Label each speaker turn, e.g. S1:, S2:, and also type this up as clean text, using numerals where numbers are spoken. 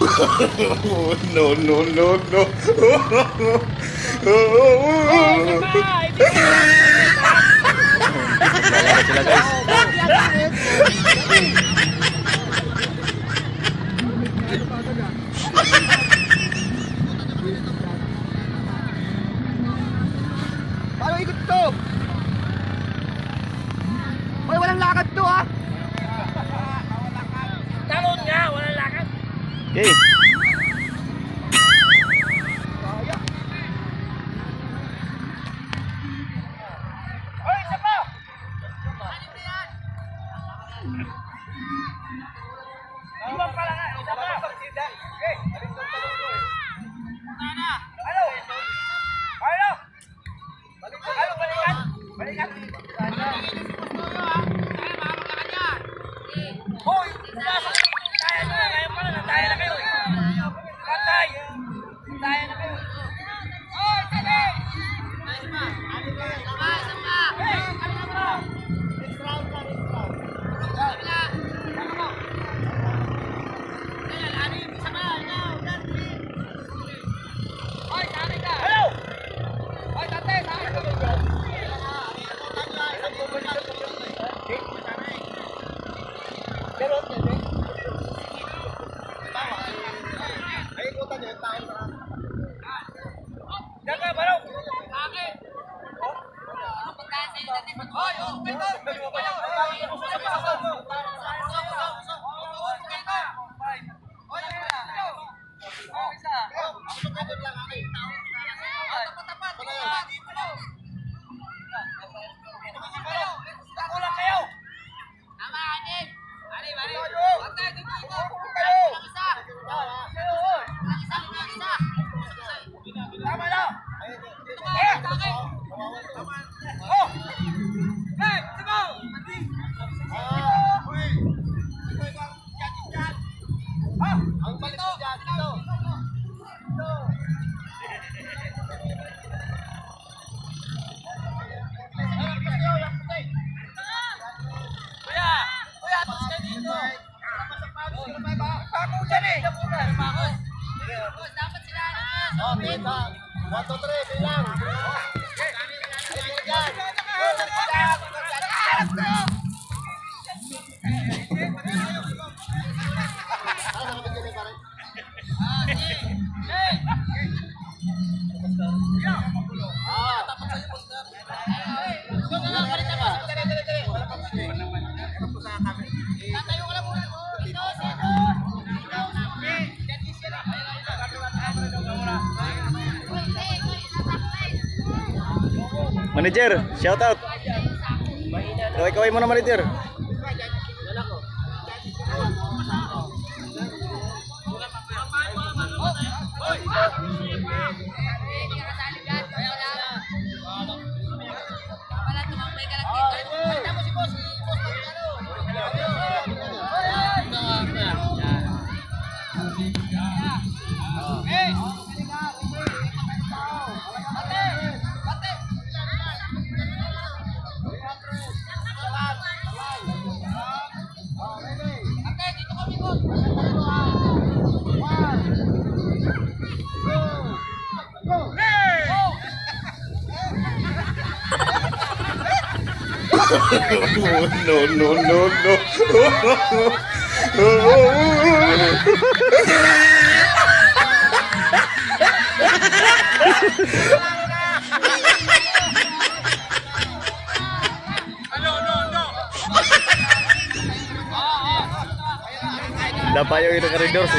S1: No, no, no, no.
S2: Lalaro sila guys.
S3: Paano ikot to? Hoy, walang lakad to ha.
S4: Talon nga, wala lakad.
S2: Okay.
S4: Hoy, isa pa! Lima pala nga, isa pa! Ano? Ano? Ano, balikan? Balikan? Hoy, pumasok! Tayo na, ngayon pala, natayo na kayo eh. Patay! Tayo na kayo. Hoy, sabi! Hello! Hoy, tate, saan ka? Diyan ka, Barok! Hoy, kulang kayo! Tama na! Oh! Hey, sabaw!
S3: Ang balik ko dyan, dito.
S4: Kuya! Kuya, tapos ka dito! Pako dyan eh! Dapat sila
S3: Oh, tita. 1, 2, 3, bilang.
S2: Manager, shout out. Kaway-kaway mo na manager.
S1: No, no, no,
S2: Dapat yung itu koridor sih.